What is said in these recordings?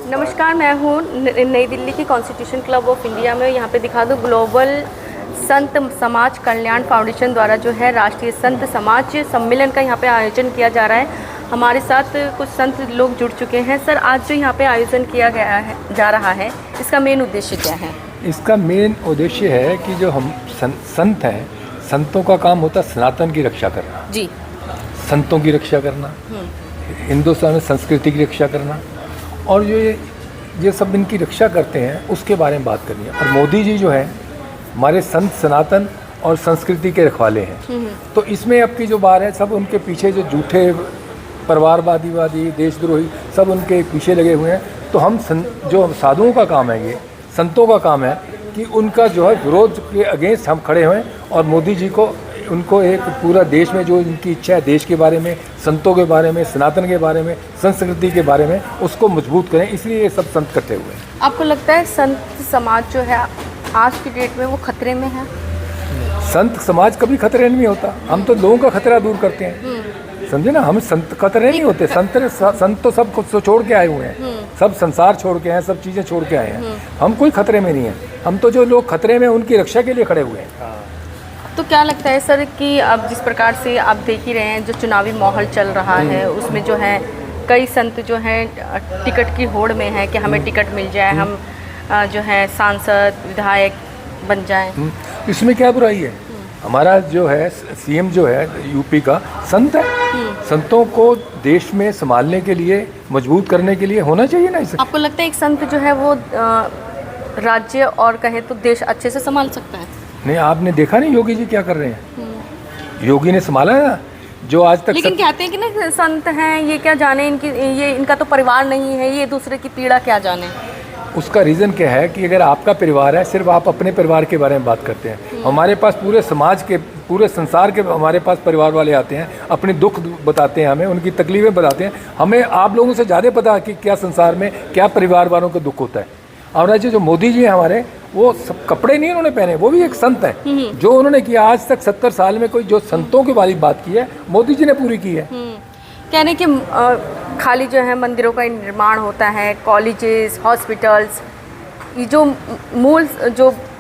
नमस्कार, मैं हूँ नई दिल्ली की कॉन्स्टिट्यूशन क्लब ऑफ इंडिया में। यहाँ पे दिखा दो, ग्लोबल संत समाज कल्याण फाउंडेशन द्वारा जो है राष्ट्रीय संत समाज सम्मेलन का यहाँ पे आयोजन किया जा रहा है। हमारे साथ कुछ संत लोग जुड़ चुके हैं। सर, आज जो यहाँ पे आयोजन किया गया है जा रहा है, इसका मेन उद्देश्य क्या है? इसका मेन उद्देश्य है कि जो हम संत हैं, संतों का काम होता है सनातन की रक्षा करना जी, संतों की रक्षा करना, हिंदुस्तान में संस्कृति की रक्षा करना, और ये सब इनकी रक्षा करते हैं उसके बारे में बात करनी है। और मोदी जी जो है हमारे संत सनातन और संस्कृति के रखवाले हैं। तो इसमें अब की जो बात है, सब उनके पीछे जो झूठे परिवारवादी देशद्रोही सब उनके पीछे लगे हुए हैं। तो हम जो साधुओं का काम है, ये संतों का काम है कि उनका जो है विरोध के अगेंस्ट हम खड़े हुए और मोदी जी को उनको एक पूरा देश में जो इनकी इच्छा है देश के बारे में, संतों के बारे में, सनातन के बारे में, संस्कृति के बारे में, उसको मजबूत करें। इसलिए ये सब संत इकट्ठे हुए हैं। आपको लगता है संत समाज जो है आज की डेट में वो खतरे में है? संत समाज कभी खतरे नहीं होता। हम तो लोगों का खतरा दूर करते हैं, समझे ना। हम संत खतरे नहीं होते। संत तो सब कुछ छोड़ के आए हुए हैं, सब संसार छोड़ के हैं, सब चीज़ें छोड़ के आए हैं। हम कोई खतरे में नहीं है। हम तो जो लोग खतरे में उनकी रक्षा के लिए खड़े हुए हैं। तो क्या लगता है सर कि अब जिस प्रकार से आप देख ही रहे हैं, जो चुनावी माहौल चल रहा है, उसमें जो है कई संत जो हैं टिकट की होड़ में है कि हमें टिकट मिल जाए, हम जो है सांसद विधायक बन जाएं। इसमें क्या बुराई है? हमारा जो है सीएम जो है यूपी का संत है। संतों को देश में संभालने के लिए, मजबूत करने के लिए होना चाहिए ना। इसे आपको लगता है एक संत जो है वो राज्य और कहे तो देश अच्छे से संभाल सकता है? नहीं, आपने देखा नहीं योगी जी क्या कर रहे हैं? योगी ने संभाला है ना, जो आज तक लेकिन कहते हैं कि ना संत हैं, ये क्या जाने इनका तो परिवार नहीं है, ये दूसरे की पीड़ा क्या जाने। उसका रीज़न क्या है कि अगर आपका परिवार है, सिर्फ आप अपने परिवार के बारे में बात करते हैं। हमारे पास पूरे समाज के, पूरे संसार के हमारे पास परिवार वाले आते हैं, अपने दुख बताते हैं, हमें उनकी तकलीफ़ें बताते हैं। हमें आप लोगों से ज़्यादा पता है कि क्या संसार में क्या परिवार वालों का दुख होता है। और जो मोदी जी हैं हमारे, वो सब कपड़े नहीं उन्होंने पहने, वो भी एक संत है। जो उन्होंने किया आज तक 70 साल में, कोई जो संतों की वाली बात की है मोदी जी ने पूरी की है। कहने कि खाली जो है मंदिरों का निर्माण होता है, कॉलेजेस, हॉस्पिटल्स, ये जो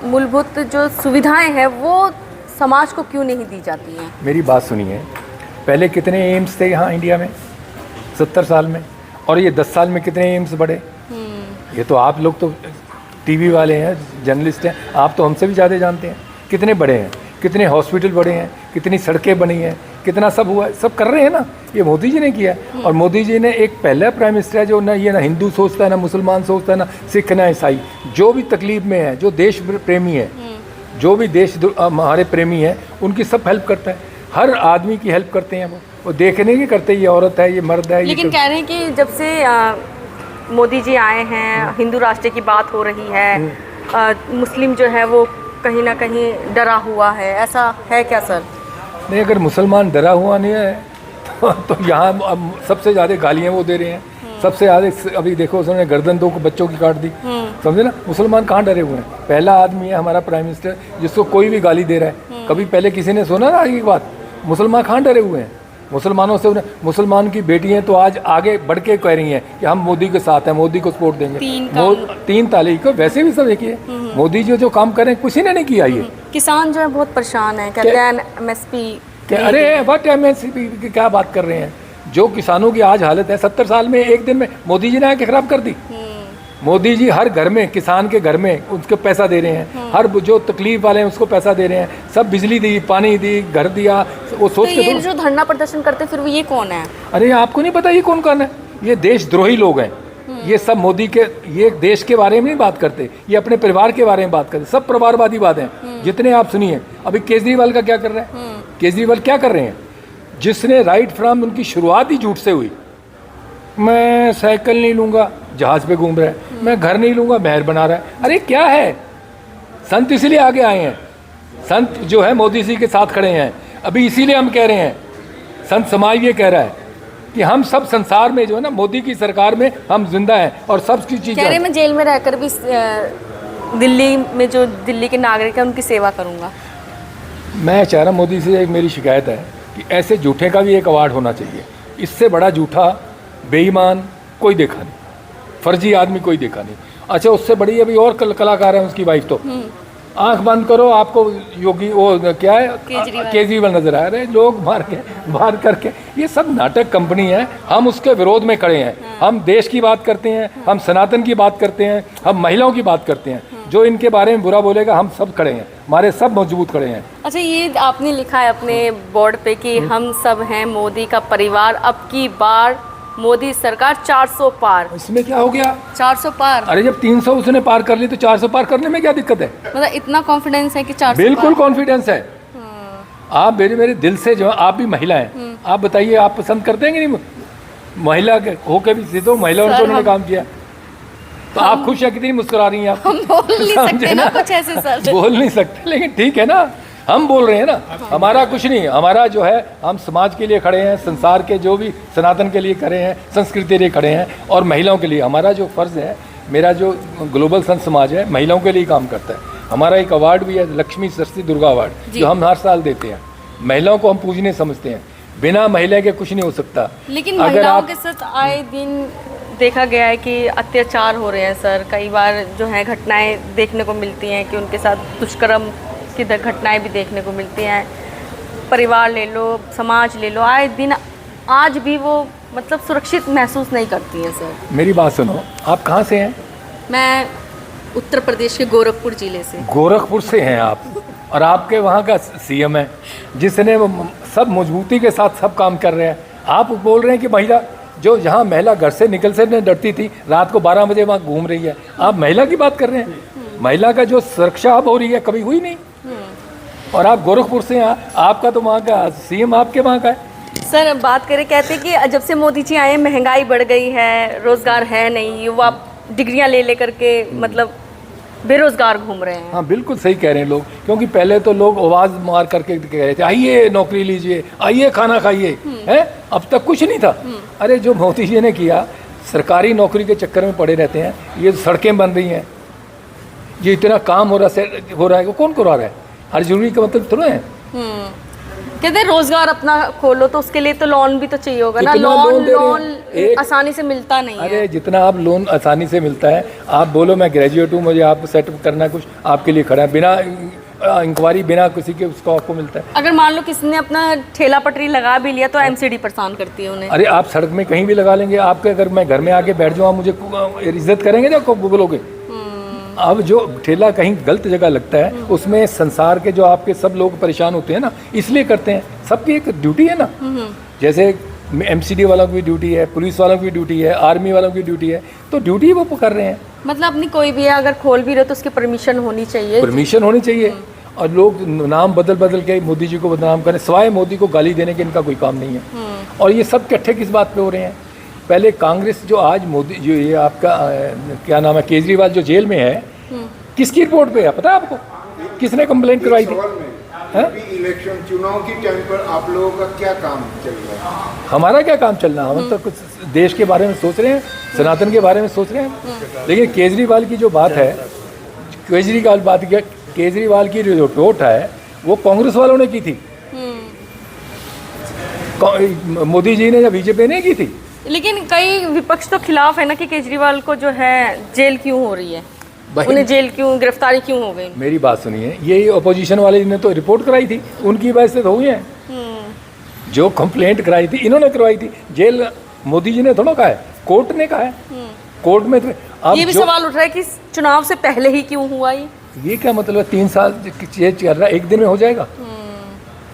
मूलभूत जो सुविधाएं हैं वो समाज को क्यों नहीं दी जाती हैं? मेरी बात सुनिए, पहले कितने एम्स थे यहाँ इंडिया में 70 साल में, और ये 10 साल में कितने एम्स बढ़े? ये तो आप लोग तो टीवी वाले हैं, जर्नलिस्ट हैं, आप तो हमसे भी ज़्यादा जानते हैं कितने बड़े हैं, कितने हॉस्पिटल बड़े हैं, कितनी सड़कें बनी हैं, कितना सब हुआ है। सब कर रहे हैं ना, ये मोदी जी ने किया है। और मोदी जी ने एक पहला प्राइम मिनिस्टर है जो ना हिंदू सोचता है, ना मुसलमान सोचता है, ना सिख, ना ईसाई। जो भी तकलीफ में है, जो देश प्रेमी है, जो भी देश हमारे प्रेमी है, उनकी सब हेल्प करता है। हर आदमी की हेल्प करते हैं वो देखने की करते, ये औरत है, ये मर्द है। लेकिन कह रहे हैं कि जब से मोदी जी आए हैं, हिंदू राष्ट्र की बात हो रही है, मुस्लिम जो है वो कहीं ना कहीं डरा हुआ है, ऐसा है क्या सर? नहीं, अगर मुसलमान डरा हुआ नहीं है तो यहाँ सबसे ज़्यादा गालियाँ वो दे रहे हैं। सबसे ज़्यादा अभी देखो, उसने गर्दन 2 बच्चों की काट दी, समझे ना। मुसलमान कहाँ डरे हुए हैं? पहला आदमी है हमारा प्राइम मिनिस्टर जिसको कोई भी गाली दे रहा है। कभी पहले किसी ने सुना ना ये बात? मुसलमान कहाँ डरे हुए हैं? मुसलमानों से मुसलमान की बेटियां तो आज आगे बढ़ के कह रही हैं कि हम मोदी के साथ हैं, मोदी को सपोर्ट देंगे। 3 तारीख को वैसे भी सब देखिए, मोदी जी जो काम कर रहे हैं किसी ने नहीं किया। ये किसान जो है बहुत परेशान है, कहते हैं एमएसपी। अरे व्हाट एमएसपी की क्या बात कर रहे हैं? जो किसानों की आज हालत है, 70 साल में एक दिन में मोदी जी ने आके खराब कर दी। मोदी जी हर घर में, किसान के घर में उसको पैसा दे रहे हैं, हर जो तकलीफ वाले हैं उसको पैसा दे रहे हैं, सब बिजली दी, पानी दी, घर दिया। वो सोच के जो धरना प्रदर्शन करते फिर ये कौन है? अरे आपको नहीं पता ये कौन है? ये देशद्रोही लोग हैं। ये सब मोदी के, ये देश के बारे में नहीं बात करते, ये अपने परिवार के बारे में बात करते। सब परिवारवादी बात है जितने आप सुनिए। अभी केजरीवाल का क्या कर रहे हैं? केजरीवाल क्या कर रहे हैं? जिसने राइट फ्रॉम उनकी शुरुआत ही झूठ से हुई। मैं साइकिल नहीं लूँगा, जहाज़ पे घूम रहा है। मैं घर नहीं लूँगा, महल बना रहा है। अरे क्या है? संत इसलिए आगे आए हैं। संत जो है मोदी जी के साथ खड़े हैं। अभी इसीलिए हम कह रहे हैं, संत समाज ये कह रहा है कि हम सब संसार में जो है ना, मोदी की सरकार में हम जिंदा हैं और सब की चीज़। कह रहे मैं जेल में रहकर भी दिल्ली में जो दिल्ली के नागरिक हैं उनकी सेवा करूँगा। मैं चाह रहा मोदी से एक मेरी शिकायत है कि ऐसे झूठे का भी एक अवार्ड होना चाहिए। इससे बड़ा झूठा बेईमान कोई देखा नहीं। फर्जी आदमी कोई देखा नहीं। अच्छा, उससे बड़ी अभी और कलाकार है उसकी वाइफ, तो आंख बंद करो आपको योगी वो क्या है केजरीवाल नजर आ रहे हैं। लोग मार करके, ये सब नाटक कंपनी है। हम उसके विरोध में खड़े हैं। हम देश की बात करते हैं, हम सनातन की बात करते हैं, हम महिलाओं की बात करते हैं। जो इनके बारे में बुरा बोलेगा हम सब खड़े हैं, हमारे सब मजबूत खड़े हैं। अच्छा, ये आपने लिखा है अपने बोर्ड पे कि हम सब हैं मोदी का परिवार, अब की बार मोदी सरकार 400 पार। इसमें क्या हो गया? 400 पार? अरे जब 300 उसने पार कर ली तो 400 पार करने में क्या दिक्कत है? मतलब इतना कॉन्फिडेंस है कि 400? बिल्कुल कॉन्फिडेंस है। आप मेरे दिल से, जो आप भी महिला हैं, आप बताइए आप पसंद करते हैं कि नहीं? महिला के होके भी सीधो महिलाओं ने उन्होंने काम किया, तो आप खुश है? कितनी मुस्कुरा रही हैं आप? हम बोल नहीं सकते ना कुछ ऐसे सर। बोल नहीं सकते, लेकिन ठीक है ना, हम बोल रहे हैं ना। हमारा कुछ नहीं, हमारा जो है हम समाज के लिए खड़े हैं, संसार के जो भी सनातन के लिए खड़े हैं, संस्कृति के लिए खड़े हैं, और महिलाओं के लिए हमारा जो फ़र्ज़ है, मेरा जो ग्लोबल संत समाज है महिलाओं के लिए काम करता है। हमारा एक अवार्ड भी है, लक्ष्मी सरस्वती दुर्गा अवार्ड, जो हम हर साल देते हैं। महिलाओं को हम पूजने समझते हैं, बिना महिला के कुछ नहीं हो सकता। लेकिन महिलाओं के साथ आए दिन देखा गया है कि अत्याचार हो रहे हैं सर। कई बार जो है घटनाएं देखने को मिलती हैं कि उनके साथ दुष्कर्म की घटनाएं भी देखने को मिलती हैं। परिवार ले लो, समाज ले लो, आए दिन आज भी वो मतलब सुरक्षित महसूस नहीं करती हैं सर। मेरी बात सुनो, आप कहाँ से हैं? मैं उत्तर प्रदेश के गोरखपुर जिले से। गोरखपुर से हैं आप, और आपके वहाँ का सीएम है जिसने सब मजबूती के साथ सब काम कर रहे हैं। आप बोल रहे हैं कि महिला, जो जहाँ महिला घर से निकल से डरती थी, रात को 12 बजे वहाँ घूम रही है। आप महिला की बात कर रहे हैं। महिला का जो सुरक्षा अब हो रही है, कभी हुई नहीं। और आप गोरखपुर से हैं, आपका तो वहाँ का सीएम आपके वहाँ का है। सर बात करें, कहते हैं कि जब से मोदी जी आए महंगाई बढ़ गई है, रोजगार है नहीं, युवा डिग्रियां ले करके मतलब बेरोजगार घूम रहे हैं। हाँ बिल्कुल सही कह रहे हैं लोग, क्योंकि पहले तो लोग आवाज़ मार करके कह रहे थे आइए नौकरी लीजिए, आइए खाना खाइए, हैं? अब तक कुछ नहीं था। अरे जो मोदी जी ने किया, सरकारी नौकरी के चक्कर में पड़े रहते हैं। ये सड़कें बन रही हैं, ये इतना काम हो रहा है, वो कौन करवा रहा है? हर जरूरी का मतलब थोड़ा है। कहते हैं रोजगार अपना खोलो, तो उसके लिए तो लोन भी तो चाहिए होगा ना। लोन आसानी से मिलता नहीं है। अरे जितना आप लोन आसानी से मिलता है, आप बोलो मैं ग्रेजुएट हूँ, मुझे आपको सेटअप करना कुछ, आपके लिए खड़ा है, बिना इंक्वायरी, बिना किसी के उसको आपको मिलता है। अगर मान लो किसी ने अपना ठेला पटरी लगा भी लिया तो एमसीडी परेशान करती है उन्हें। अरे आप सड़क में कहीं भी लगा लेंगे, आपके अगर मैं घर में आके बैठ जाऊँ, मुझे इज्जत करेंगे ना, बोलोगे? अब जो ठेला कहीं गलत जगह लगता है, उसमें संसार के जो आपके सब लोग परेशान होते हैं ना, इसलिए करते हैं। सबकी एक ड्यूटी है ना। जैसे एमसीडी वालों की ड्यूटी है, पुलिस वालों की ड्यूटी है, आर्मी वालों की ड्यूटी है, तो ड्यूटी वो कर रहे हैं। मतलब अपनी कोई भी अगर खोल भी रहे तो उसकी परमिशन होनी चाहिए। परमिशन होनी चाहिए। और लोग नाम बदल के मोदी जी को बदनाम करें, सिवाय मोदी को गाली देने के इनका कोई काम नहीं है। और ये सब इकट्ठे किस बात पे हो रहे हैं? पहले कांग्रेस जो आज मोदी जो ये आपका क्या नाम है केजरीवाल जो जेल में है, किसकी रिपोर्ट पे है पता है आपको? किसने कंप्लेंट करवाई थी? इलेक्शन चुनाव की टाइम पर आप लोगों का क्या काम चल रहा है? हमारा क्या काम चल रहा है? हम तो कुछ देश के बारे में सोच रहे हैं, सनातन के बारे में सोच रहे हैं। लेकिन केजरीवाल की जो बात है, केजरीवाल की जो रिपोर्ट है वो कांग्रेस वालों ने की थी, मोदी जी ने या बीजेपी ने की थी। लेकिन कई विपक्ष तो खिलाफ है ना कि केजरीवाल को जो है जेल क्यों हो रही है, उन्हें जेल क्यों, गिरफ्तारी क्यों हो गई? मेरी बात सुनिए, ये अपोजिशन वाले ने तो रिपोर्ट कराई थी, उनकी वजह से तो हुई है। जो कंप्लेंट कराई थी इन्होंने करवाई थी। जेल मोदी जी ने थोड़ा कहा है, कोर्ट ने कहा है। कोर्ट में तो ये भी सवाल उठ रहा है कि चुनाव से पहले ही क्यों हुआ ये क्या मतलब है? 3 साल चल रहा है, एक दिन में हो जाएगा?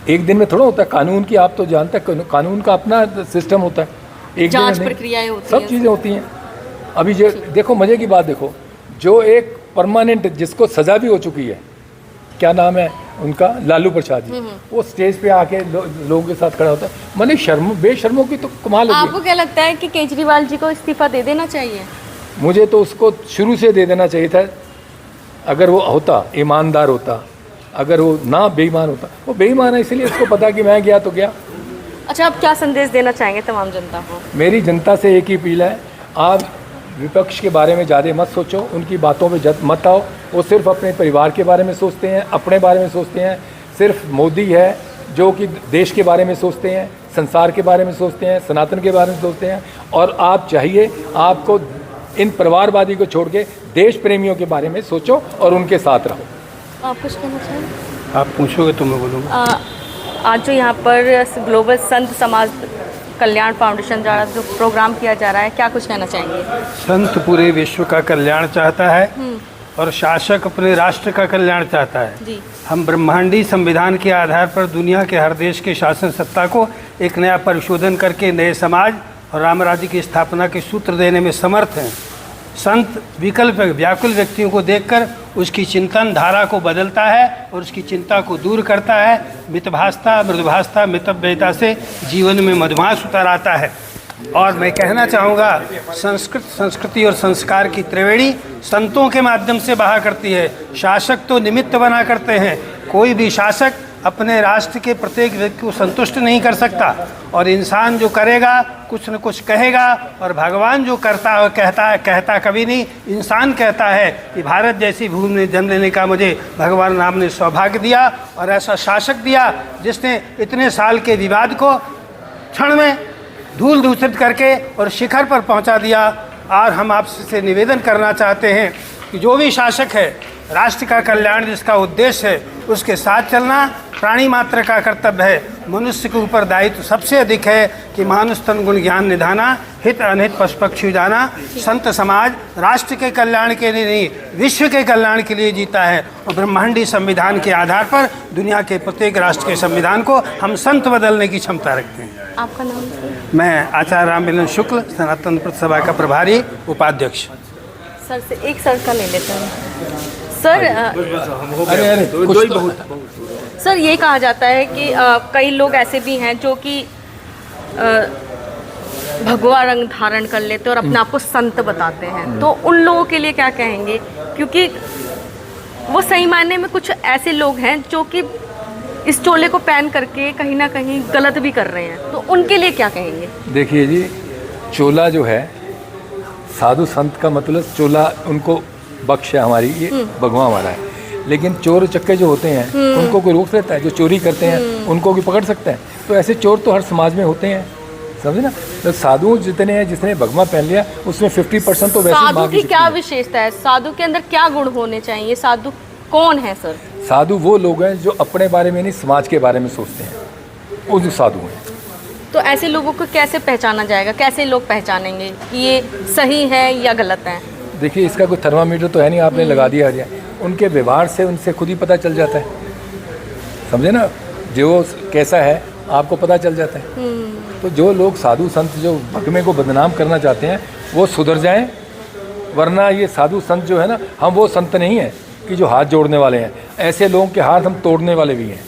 एक दिन में थोड़ा होता है। कानून की आप तो जानते हैं, कानून का अपना सिस्टम होता है, एक जांच प्रक्रियाएं होती हैं, सब चीज़ें होती हैं। अभी जो देखो, मजे की बात देखो, जो एक परमानेंट जिसको सजा भी हो चुकी है, क्या नाम है उनका, लालू प्रसाद जी, वो स्टेज पे आके लोगों के साथ खड़ा होता है। मतलब बेशर्मों की तो कमाल है। आपको क्या लगता है कि केजरीवाल जी को इस्तीफा दे देना चाहिए? मुझे तो उसको शुरू से दे देना चाहिए था। अगर वो होता, ईमानदार होता, अगर वो ना बेईमान होता। वो बेईमान है इसलिए उसको पता कि मैं गया तो गया। अच्छा, आप क्या संदेश देना चाहेंगे तमाम जनता को? मेरी जनता से एक ही अपील है, आप विपक्ष के बारे में ज़्यादा मत सोचो, उनकी बातों में मत आओ। वो सिर्फ अपने परिवार के बारे में सोचते हैं, अपने बारे में सोचते हैं। सिर्फ मोदी है जो कि देश के बारे में सोचते हैं, संसार के बारे में सोचते हैं, सनातन के बारे में सोचते हैं। और आप चाहिए, आपको इन परिवारवादी को छोड़ के देश प्रेमियों के बारे में सोचो और उनके साथ रहो। आप कुछ कहना चाहेंगे? आप पूछोगे तो मैं बोलूँगा। आज जो यहाँ पर ग्लोबल संत समाज कल्याण फाउंडेशन द्वारा जो प्रोग्राम किया जा रहा है, क्या कुछ कहना चाहेंगे? संत पूरे विश्व का कल्याण चाहता है और शासक अपने राष्ट्र का कल्याण चाहता है। जी। हम ब्रह्मांडी संविधान के आधार पर दुनिया के हर देश के शासन सत्ता को एक नया परिशोधन करके नए समाज और राम राज्य की स्थापना के सूत्र देने में समर्थ हैं। संत विकल्प व्याकुल व्यक्तियों को देखकर उसकी चिंतन धारा को बदलता है और उसकी चिंता को दूर करता है। मितभाषता मृदुभाषता मितव्ययता से जीवन में मधुमास उतर आता है। और मैं कहना चाहूँगा, संस्कृति और संस्कार की त्रिवेणी संतों के माध्यम से बहा करती है। शासक तो निमित्त बना करते हैं। कोई भी शासक अपने राष्ट्र के प्रत्येक व्यक्ति को संतुष्ट नहीं कर सकता, और इंसान जो करेगा कुछ न कुछ कहेगा, और भगवान जो करता कहता कभी नहीं, इंसान कहता है कि भारत जैसी भूमि में जन्म लेने का मुझे भगवान राम ने सौभाग्य दिया, और ऐसा शासक दिया जिसने इतने साल के विवाद को क्षण में धूल दूषित करके और शिखर पर पहुंचा दिया। और हम आपसे निवेदन करना चाहते हैं कि जो भी शासक है, राष्ट्र का कल्याण जिसका उद्देश्य है, उसके साथ चलना प्राणी मात्र का कर्तव्य है। मनुष्य के ऊपर दायित्व सबसे अधिक है कि मानुष तन गुण ज्ञान निधाना, हित अनहित पशु पक्षी जाना। संत समाज राष्ट्र के कल्याण के लिए नहीं, विश्व के कल्याण के लिए जीता है, और ब्रह्मांडी संविधान के आधार पर दुनिया के प्रत्येक राष्ट्र के संविधान को हम संत बदलने की क्षमता रखते हैं। आपका नाम सर? मैं आचार्य राम मिलन शुक्ल, सनातन सभा का प्रभारी उपाध्यक्ष। सर से एक सर का ले लेते हैं। सर अरे कुछ सर ये कहा जाता है कि कई लोग ऐसे भी हैं जो कि भगवा रंग धारण कर लेते हैं और अपने आप को संत बताते हैं, तो उन लोगों के लिए क्या कहेंगे? क्योंकि वो सही मायने में कुछ ऐसे लोग हैं जो कि इस चोले को पहन करके कहीं ना कहीं गलत भी कर रहे हैं, तो उनके लिए क्या कहेंगे? देखिए जी, चोला जो है, साधु संत का मतलब चोला उनको बख्श है, हमारी ये भगवान हमारा है। लेकिन चोर चक्के जो होते हैं उनको कोई रोक लेता है? जो चोरी करते हैं उनको भी पकड़ सकता है? तो ऐसे चोर तो हर समाज में होते हैं, समझे ना। तो साधु जितने हैं, जिसने भगवा पहन लिया, उसमें 50% तो वैसे साधु की क्या विशेषता है? साधु के अंदर क्या गुण होने चाहिए? साधु कौन है सर? साधु वो लोग हैं जो अपने बारे में नहीं, समाज के बारे में सोचते हैं, वो जो साधु हैं। तो ऐसे लोगों को कैसे पहचाना जाएगा? कैसे लोग पहचानेंगे कि ये सही है या गलत है? देखिए, इसका कोई थर्मामीटर तो है नहीं, आपने लगा दिया है। उनके व्यवहार से उनसे खुद ही पता चल जाता है, समझे ना। जो कैसा है आपको पता चल जाता है। तो जो लोग साधु संत जो भगवे को बदनाम करना चाहते हैं वो सुधर जाएं, वरना ये साधु संत जो है ना, हम वो संत नहीं हैं कि जो हाथ जोड़ने वाले हैं। ऐसे लोगों के हाथ हम तोड़ने वाले भी हैं।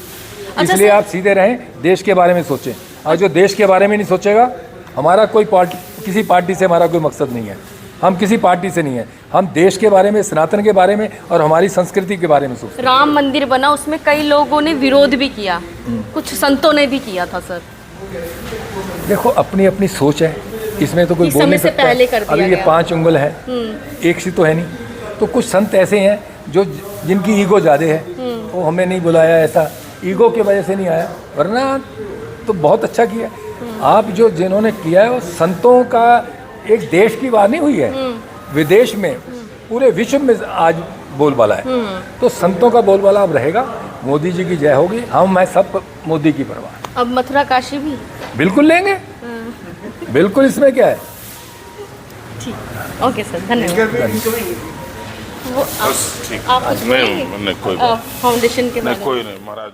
इसलिए आप सीधे रहें, देश के बारे में सोचें। और जो देश के बारे में नहीं सोचेगा, हमारा कोई पार्टी, किसी पार्टी से हमारा कोई मकसद नहीं है। हम किसी पार्टी से नहीं है, हम देश के बारे में, सनातन के बारे में और हमारी संस्कृति के बारे में सोचते हैं। राम मंदिर बना, उसमें कई लोगों ने विरोध भी किया, कुछ संतों ने भी किया था सर। देखो, अपनी अपनी सोच है, इसमें तो कोई बोल नहीं सकता। अभी ये 5 उंगल है, एक सी तो है नहीं। तो कुछ संत ऐसे हैं जो जिनकी ईगो ज़्यादा है, वो हमें नहीं बुलाया, ऐसा ईगो की वजह से नहीं आया, वरना तो बहुत अच्छा किया। आप जो जिन्होंने किया है वो संतों का एक देश की बात नहीं हुई है, विदेश में पूरे विश्व में आज बोलबाला है। तो संतों का बोलबाला अब रहेगा। मोदी जी की जय होगी। मैं सब मोदी की परवाह। अब मथुरा काशी भी बिल्कुल लेंगे, बिल्कुल, इसमें क्या है। ठीक, ओके सर, धन्यवाद। वो आप कुछ मैं कोई फाउंडेशन के बारे में? कोई नहीं महाराज।